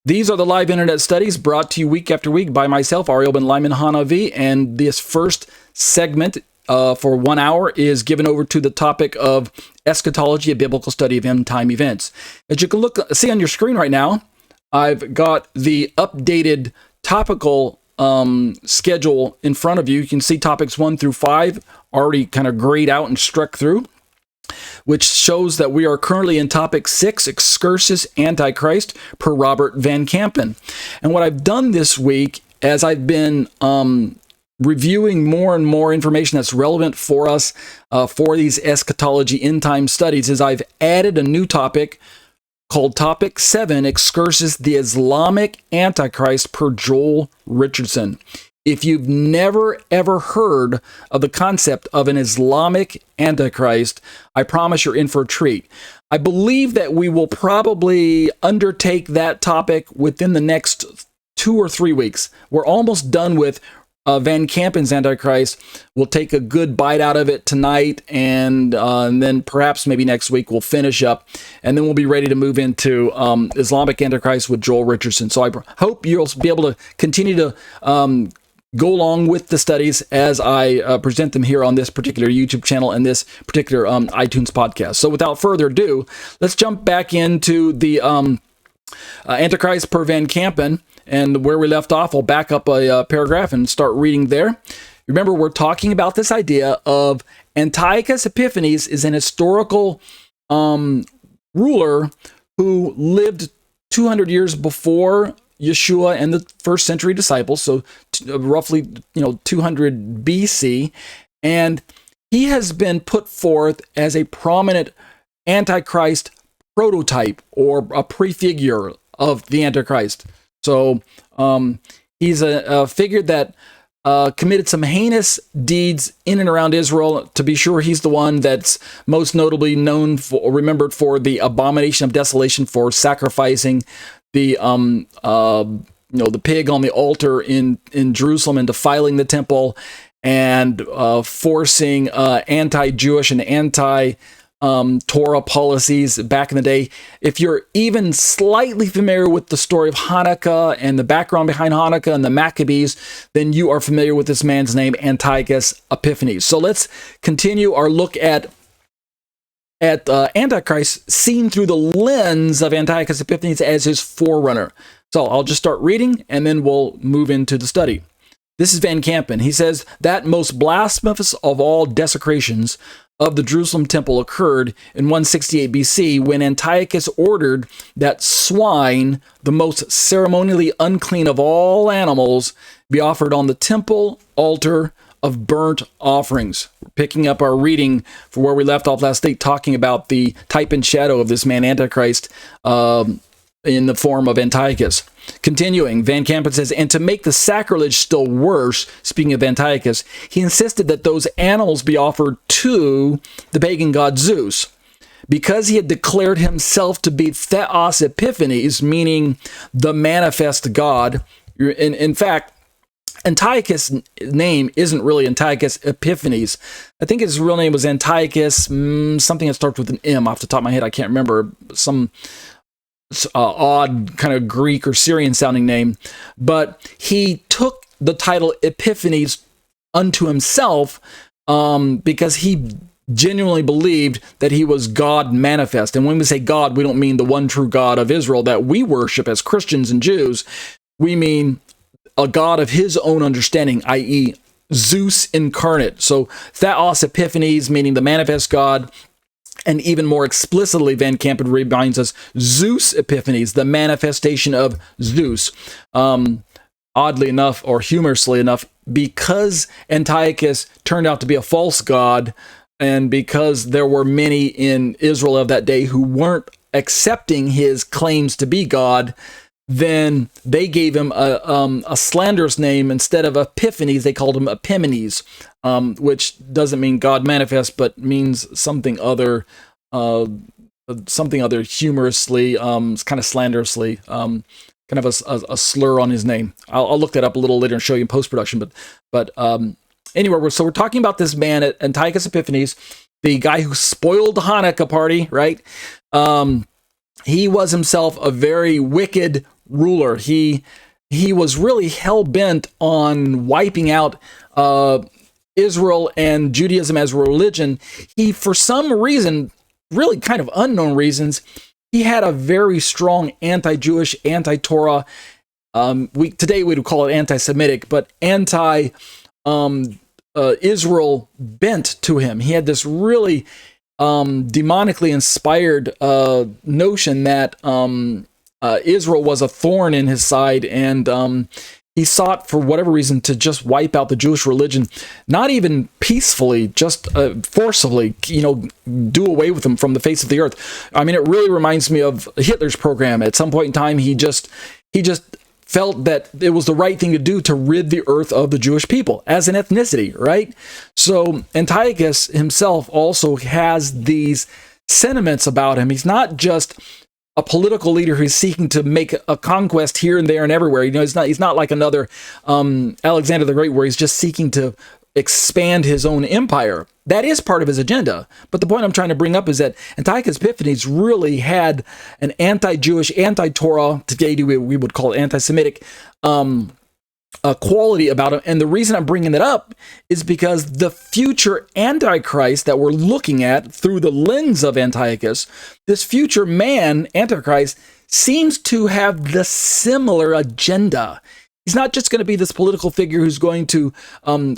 These are the live internet studies brought to you week after week by myself, Ariel Ben Lyman Hanavi, and this first segment for 1 hour is given over to the topic of eschatology, a biblical study of end-time events. As you can see on your screen right now, I've got the updated topical schedule in front of you. You can see topics 1 through 5 already kind of grayed out and struck through, which shows that we are currently in topic 6, Excursus, Antichrist, per Robert Van Kampen. And what I've done this week, as I've been reviewing more and more information that's relevant for us for these eschatology end-time studies, is I've added a new topic called Topic 7, Excursus, the Islamic Antichrist, per Joel Richardson. If you've never, ever heard of the concept of an Islamic Antichrist, I promise you're in for a treat. I believe that we will probably undertake that topic within the next 2 or 3 weeks. We're almost done with Van Kampen's Antichrist. We'll take a good bite out of it tonight, and then perhaps maybe next week we'll finish up, and then we'll be ready to move into Islamic Antichrist with Joel Richardson. So I hope you'll be able to continue to go along with the studies as I present them here on this particular YouTube channel and this particular iTunes podcast. So without further ado, let's jump back into the Antichrist per Van Kampen, and where we left off, I'll back up a paragraph and start reading there. Remember, we're talking about this idea of Antiochus Epiphanes is an historical ruler who lived 200 years before Yeshua and the first century disciples, so roughly 200 BC, and he has been put forth as a prominent Antichrist prototype or a prefigure of the Antichrist. So he's a figure that committed some heinous deeds in and around Israel. To be sure, he's the one that's most notably remembered for the abomination of desolation, for sacrificing the the pig on the altar in Jerusalem and defiling the temple, and forcing anti-Jewish and anti-Torah policies back in the day. If you're even slightly familiar with the story of Hanukkah and the background behind Hanukkah and the Maccabees, then you are familiar with this man's name, Antiochus Epiphanes. So let's continue our look at Antichrist seen through the lens of Antiochus Epiphanes as his forerunner. So I'll just start reading, and then we'll move into the study. This is Van Kampen. He says, that most blasphemous of all desecrations of the Jerusalem temple occurred in 168 BC, when Antiochus ordered that swine, the most ceremonially unclean of all animals, be offered on the temple altar of burnt offerings. We're picking up our reading for where we left off last week, talking about the type and shadow of this man Antichrist in the form of Antiochus. Continuing, Van Kampen says, and to make the sacrilege still worse, speaking of Antiochus, he insisted that those animals be offered to the pagan god Zeus. Because he had declared himself to be Theos Epiphanes, meaning the manifest God. In fact, Antiochus' name isn't really Antiochus Epiphanes. I think his real name was Antiochus, something that starts with an M off the top of my head. I can't remember. Some odd kind of Greek or Syrian sounding name. But he took the title Epiphanes unto himself because he genuinely believed that he was God manifest. And when we say God, we don't mean the one true God of Israel that we worship as Christians and Jews. We mean a God of his own understanding, i.e. Zeus incarnate. So Theos Epiphanes, meaning the manifest God, and even more explicitly, Van Kampen reminds us, Zeus Epiphanes, the manifestation of Zeus. Oddly enough, or humorously enough, because Antiochus turned out to be a false god, and because there were many in Israel of that day who weren't accepting his claims to be God, then they gave him a slanderous name. Instead of Epiphanes, they called him Epimanes, which doesn't mean God manifest, but means something other humorously, kind of slanderously, kind of a slur on his name. I'll look that up a little later and show you in post-production. But anyway, we're talking about this man, Antiochus Epiphanes, the guy who spoiled the Hanukkah party, right? He was himself a very wicked ruler. He was really hell-bent on wiping out Israel and Judaism as a religion. He, for some reason, really kind of unknown reasons, he had a very strong anti-Jewish, anti-Torah, today we would call it anti-Semitic, but anti-Israel bent to him. He had this really demonically inspired notion that Israel was a thorn in his side, and he sought, for whatever reason, to just wipe out the Jewish religion, not even peacefully, just forcibly, do away with them from the face of the earth. I mean, it really reminds me of Hitler's program. At some point in time, he just felt that it was the right thing to do to rid the earth of the Jewish people as an ethnicity, right? So Antiochus himself also has these sentiments about him. He's not just a political leader who's seeking to make a conquest here and there and everywhere. He's not like another Alexander the Great, where he's just seeking to expand his own empire. That is part of his agenda. But the point I'm trying to bring up is that Antiochus Epiphanes really had an anti-Jewish, anti-Torah, today we would call it anti-Semitic, quality about him. And the reason I'm bringing that up is because the future Antichrist that we're looking at through the lens of Antiochus, this future man, Antichrist, seems to have the similar agenda. He's not just going to be this political figure who's going to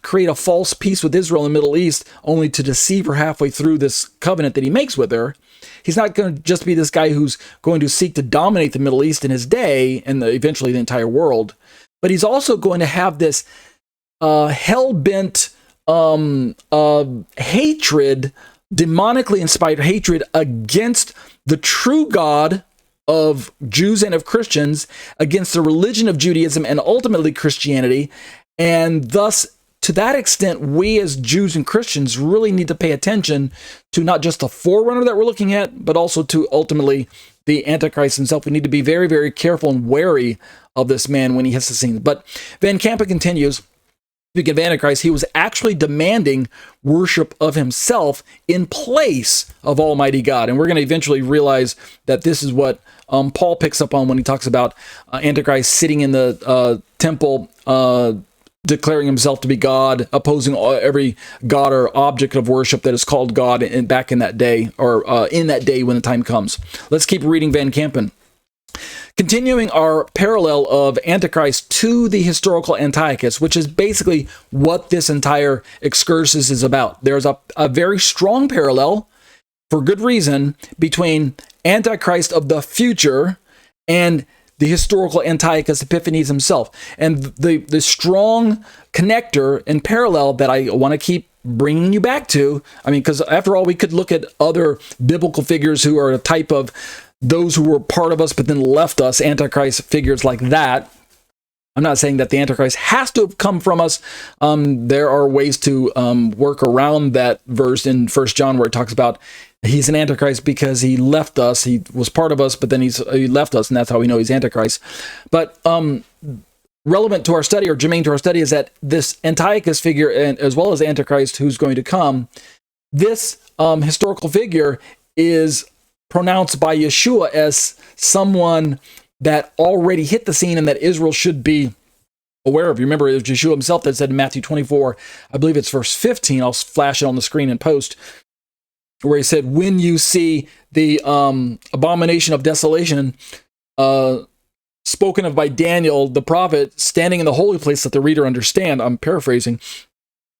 create a false peace with Israel in the Middle East, only to deceive her halfway through this covenant that he makes with her. He's not going to just be this guy who's going to seek to dominate the Middle East in his day and eventually the entire world. But he's also going to have this hell-bent hatred, demonically inspired hatred against the true God of Jews and of Christians, against the religion of Judaism and ultimately Christianity. And thus, to that extent, we as Jews and Christians really need to pay attention to not just the forerunner that we're looking at, but also to ultimately the Antichrist himself. We need to be very, very careful and wary of this man when he hits the scene. But Van Kampen continues, speaking of Antichrist, he was actually demanding worship of himself in place of Almighty God. And we're going to eventually realize that this is what Paul picks up on when he talks about Antichrist sitting in the temple, declaring himself to be God, opposing every god or object of worship that is called God back in that day, or in that day when the time comes. Let's keep reading Van Kampen. Continuing our parallel of Antichrist to the historical Antiochus, which is basically what this entire excursus is about. There's a very strong parallel, for good reason, between Antichrist of the future and the historical Antiochus Epiphanes himself. And the strong connector and parallel that I want to keep bringing you back to, I mean, because after all, we could look at other biblical figures who are a type of those who were part of us but then left us, Antichrist figures like that. I'm not saying that the Antichrist has to have come from us. There are ways to work around that verse in 1 John where it talks about he's an Antichrist because he left us. He was part of us, but then he left us, and that's how we know he's Antichrist. But relevant to our study, or germane to our study, is that this Antiochus figure, and as well as Antichrist who's going to come, this historical figure is pronounced by Yeshua as someone that already hit the scene and that Israel should be aware of. You remember, it was Yeshua himself that said in Matthew 24, I believe it's verse 15, I'll flash it on the screen and post, where he said, when you see the abomination of desolation spoken of by Daniel, the prophet, standing in the holy place, let the reader understand, I'm paraphrasing,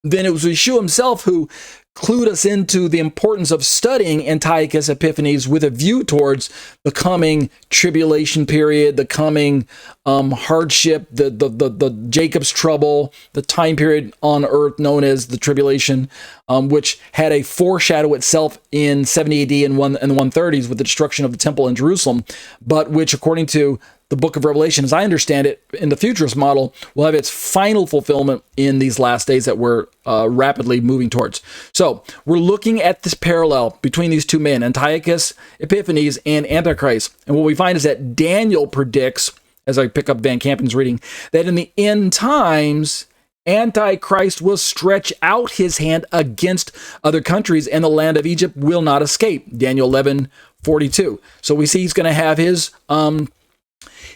then it was Yeshua himself who clued us into the importance of studying Antiochus Epiphanes with a view towards the coming tribulation period, the coming hardship, the Jacob's trouble, the time period on earth known as the tribulation, which had a foreshadow itself in 70 AD and the 130s with the destruction of the temple in Jerusalem, but which, according to the book of Revelation, as I understand it, in the futurist model, will have its final fulfillment in these last days that we're rapidly moving towards. So we're looking at this parallel between these two men, Antiochus Epiphanes and Antichrist. And what we find is that Daniel predicts, as I pick up Van Kampen's reading, that in the end times, Antichrist will stretch out his hand against other countries, and the land of Egypt will not escape. Daniel 11:42. So we see he's going to have his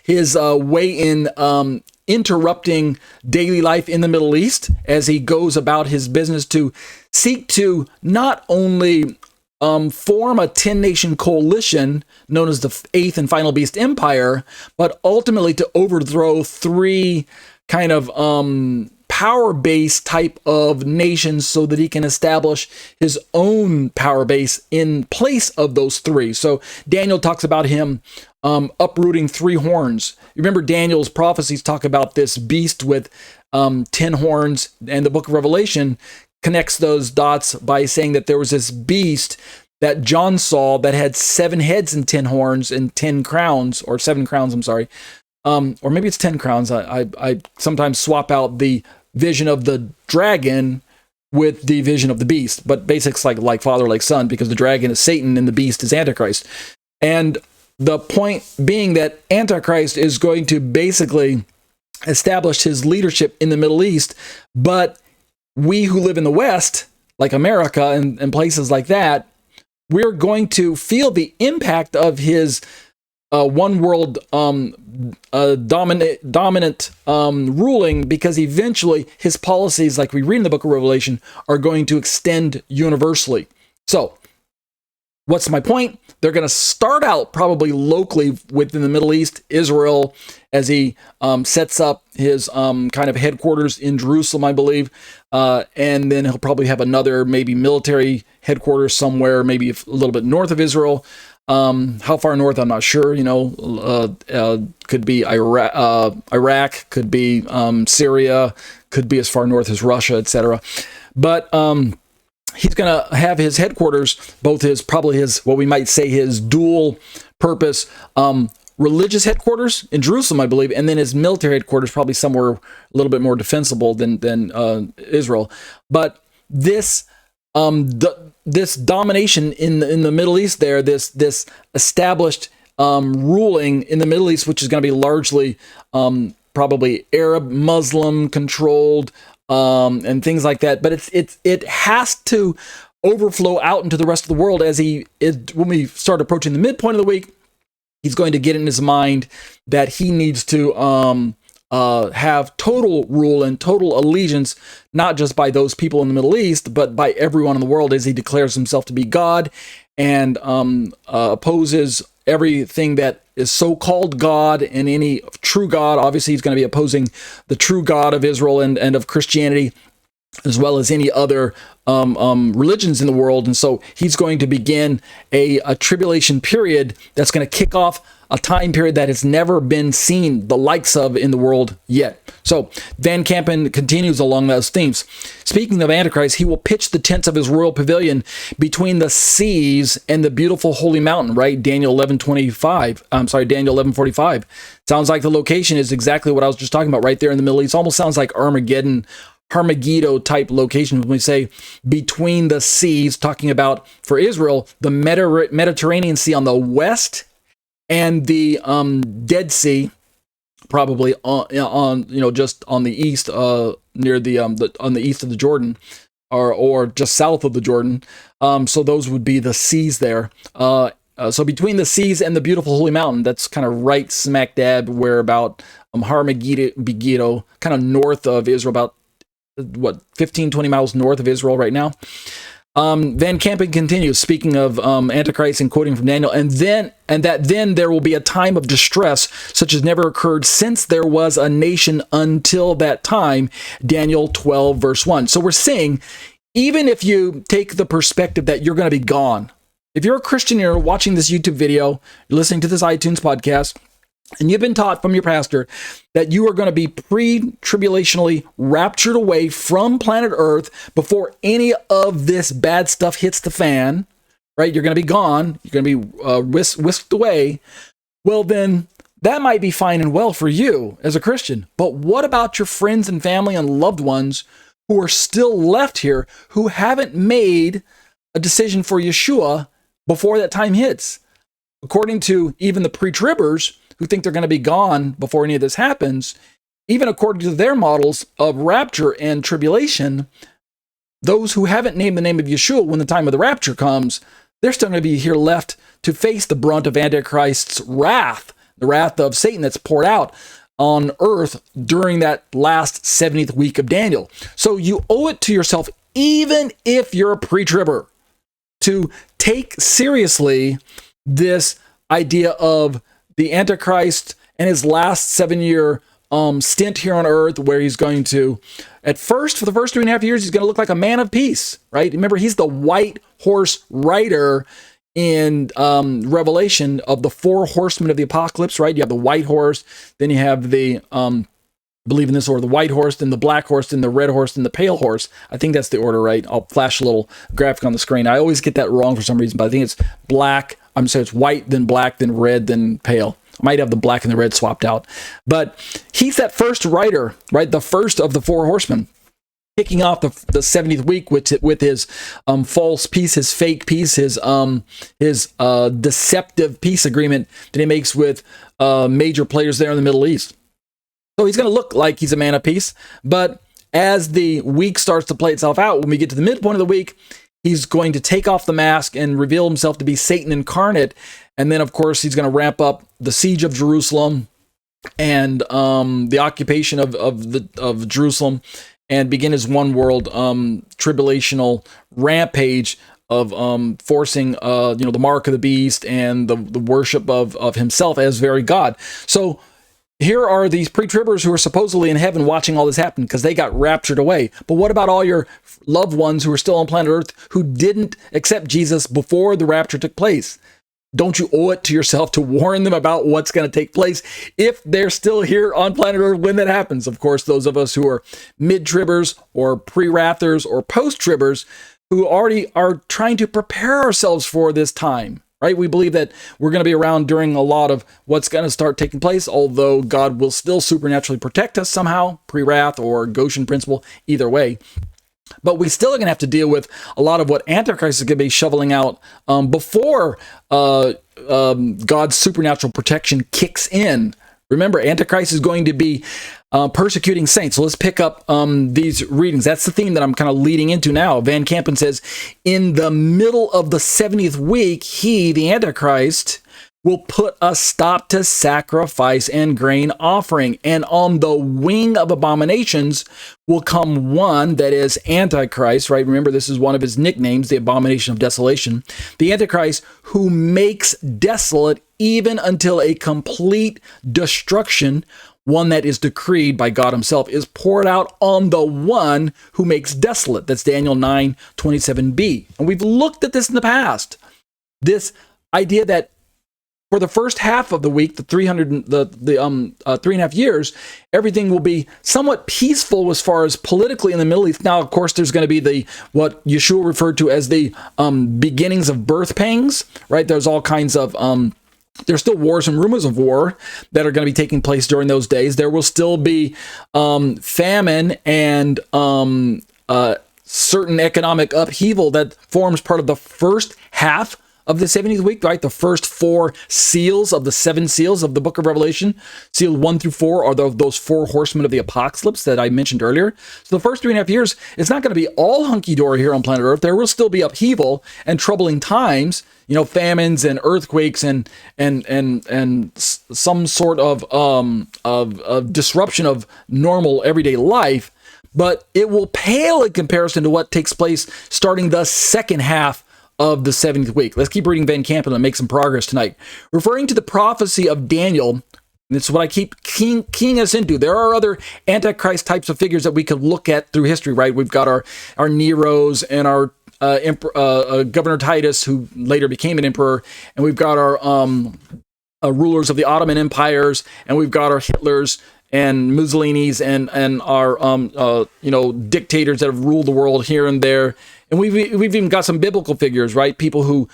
his way in interrupting daily life in the Middle East as he goes about his business to seek to not only form a 10-nation coalition known as the Eighth and Final Beast Empire, but ultimately to overthrow three kind of power base type of nations so that he can establish his own power base in place of those three. So Daniel talks about him uprooting three horns. You remember Daniel's prophecies talk about this beast with 10 horns, and the book of Revelation connects those dots by saying that there was this beast that John saw that had 7 heads and 10 horns and 10 crowns, or 7 crowns, I'm sorry. Or maybe it's 10 crowns. I sometimes swap out the vision of the dragon with the vision of the beast, but basically it's like father, like son, because the dragon is Satan and the beast is Antichrist. And the point being that Antichrist is going to basically establish his leadership in the Middle East, but we who live in the West, like America and places like that, we're going to feel the impact of his one world dominant ruling, because eventually his policies, like we read in the book of Revelation, are going to extend universally. So what's my point? They're going to start out probably locally within the Middle East, Israel, as he sets up his kind of headquarters in Jerusalem, I believe. And then he'll probably have another maybe military headquarters somewhere, maybe a little bit north of Israel. How far north, I'm not sure. Could be Iraq, could be Syria, could be as far north as Russia, etc. But he's going to have his headquarters, both probably his, what we might say, his dual purpose, religious headquarters in Jerusalem, I believe, and then his military headquarters probably somewhere a little bit more defensible than Israel. But this domination in the Middle East, this established ruling in the Middle East, which is going to be largely probably Arab, Muslim controlled, and things like that. But it has to overflow out into the rest of the world when we start approaching the midpoint of the week. He's going to get in his mind that he needs to have total rule and total allegiance, not just by those people in the Middle East, but by everyone in the world, as he declares himself to be God and opposes everything that is so-called God and any true God. Obviously, he's going to be opposing the true God of Israel and of Christianity, as well as any other religions in the world. And so he's going to begin a tribulation period that's going to kick off a time period that has never been seen the likes of in the world yet. So Van Kampen continues along those themes. Speaking of Antichrist, he will pitch the tents of his royal pavilion between the seas and the beautiful holy mountain, right? Daniel 11:45. Sounds like the location is exactly what I was just talking about right there in the Middle East. Almost sounds like Armageddon type location when we say between the seas, talking about, for Israel, the Mediterranean Sea on the west and the Dead Sea, probably on just on the east, near the on the east of the Jordan, or just south of the Jordan. So those would be the seas there. So between the seas and the beautiful holy mountain, that's kind of right smack dab where about Har Megiddo, kind of north of Israel, about 15-20 miles north of Israel right now. Van Kampen continues, speaking of Antichrist and quoting from Daniel, and then there will be a time of distress such as never occurred since there was a nation until that time. Daniel 12 verse 1. So we're saying, even if you take the perspective that you're going to be gone, if you're a Christian, you're watching this YouTube video, you're listening to this iTunes podcast, and you've been taught from your pastor that you are going to be pre-tribulationally raptured away from planet Earth before any of this bad stuff hits the fan, right? You're going to be gone. You're going to be whisked away. Well, then that might be fine and well for you as a Christian. But what about your friends and family and loved ones who are still left here, who haven't made a decision for Yeshua before that time hits? According to even the pre-tribbers, who think they're going to be gone before any of this happens, even according to their models of rapture and tribulation, those who haven't named the name of Yeshua when the time of the rapture comes, they're still going to be here left to face the brunt of Antichrist's wrath the wrath of Satan that's poured out on earth during that last 70th week of Daniel. So you owe it to yourself, even if you're a pre-tribber, to take seriously this idea of the Antichrist and his last 7-year stint here on earth, where he's going to, at first, for the first 3.5 years, he's going to look like a man of peace, right? Remember, he's the white horse rider in Revelation of the 4 horsemen of the apocalypse, right? You have the white horse, then you have the, believe in this order, the white horse, then the black horse, then the red horse, then the pale horse. I think that's the order, right? I'll flash a little graphic on the screen. I always get that wrong for some reason, but I think it's black. I'm sorry, it's white, then black, then red, then pale. I might have the black and the red swapped out. But he's that first rider, right? The first of the 4 horsemen, kicking off the 70th week with his false peace, his fake peace, his deceptive peace agreement that he makes with major players there in the Middle East. So he's going to look like he's a man of peace. But as the week starts to play itself out, when we get to the midpoint of the week, he's going to take off the mask and reveal himself to be Satan incarnate. And then, of course, he's going to ramp up the siege of Jerusalem and the occupation of Jerusalem, and begin his one world tribulational rampage of forcing the mark of the beast and the worship of himself as very God. So here are these pre-tribbers who are supposedly in heaven watching all this happen because they got raptured away. But what about all your loved ones who are still on planet Earth who didn't accept Jesus before the rapture took place? Don't you owe it to yourself to warn them about what's going to take place if they're still here on planet Earth when that happens? Of course, those of us who are mid-tribbers or pre-wrathers or post-tribbers who already are trying to prepare ourselves for this time, right? We believe that we're going to be around during a lot of what's going to start taking place, although God will still supernaturally protect us somehow, pre-wrath or Goshen principle, either way. But we still are going to have to deal with a lot of what Antichrist is going to be shoveling out before God's supernatural protection kicks in. Remember, Antichrist is going to be persecuting saints. So let's pick up these readings. That's the theme that I'm kind of leading into now. Van Kampen says, in the middle of the 70th week, he, the Antichrist, will put a stop to sacrifice and grain offering. And on the wing of abominations will come one, that is Antichrist, right? Remember, this is one of his nicknames, the abomination of desolation. The Antichrist who makes desolate even until a complete destruction, one that is decreed by God himself, is poured out on the one who makes desolate. That's Daniel 9:27b. And we've looked at this in the past. This idea that for the first half of the week, the 3.5 years, everything will be somewhat peaceful as far as politically in the Middle East. Now, of course, there's going to be what Yeshua referred to as the beginnings of birth pangs, right? There's all kinds of there's still wars and rumors of war that are going to be taking place during those days. There will still be famine and certain economic upheaval that forms part of the first half of the 70th week, right? The first 4 seals of the 7 seals of the book of Revelation, sealed 1 through 4, are those 4 horsemen of the apocalypse that I mentioned earlier. So the first 3.5 years, it's not going to be all hunky-dory here on planet Earth. There will still be upheaval and troubling times, famines and earthquakes and some sort of disruption of normal everyday life. But it will pale in comparison to what takes place starting the second half of the 70th week. Let's keep reading Van Kampen and make some progress tonight. Referring to the prophecy of Daniel, and this is what I keep keying us into. There are other Antichrist types of figures that we could look at through history, right? We've got our Neros and our Governor Titus, who later became an emperor, and we've got our rulers of the Ottoman empires, and we've got our Hitlers and Mussolinis and our dictators that have ruled the world here and there. And we've even got some biblical figures, right? People who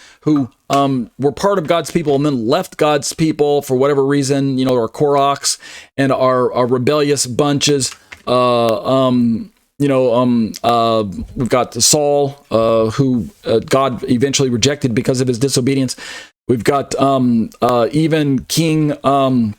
were part of God's people and then left God's people for whatever reason. Our Korachs and our rebellious bunches. We've got Saul, who God eventually rejected because of his disobedience. We've got even King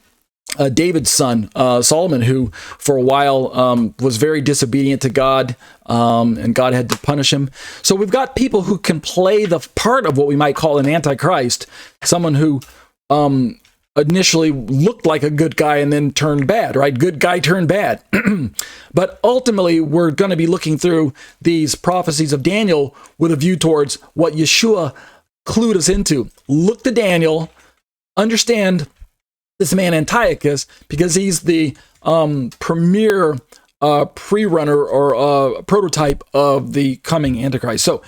David's son, Solomon, who for a while was very disobedient to God, and God had to punish him. So we've got people who can play the part of what we might call an antichrist, someone who initially looked like a good guy and then turned bad, right? Good guy turned bad. But ultimately, we're going to be looking through these prophecies of Daniel with a view towards what Yeshua clued us into. Look to Daniel, understand this man Antiochus, because he's the premier pre-runner or prototype of the coming Antichrist. So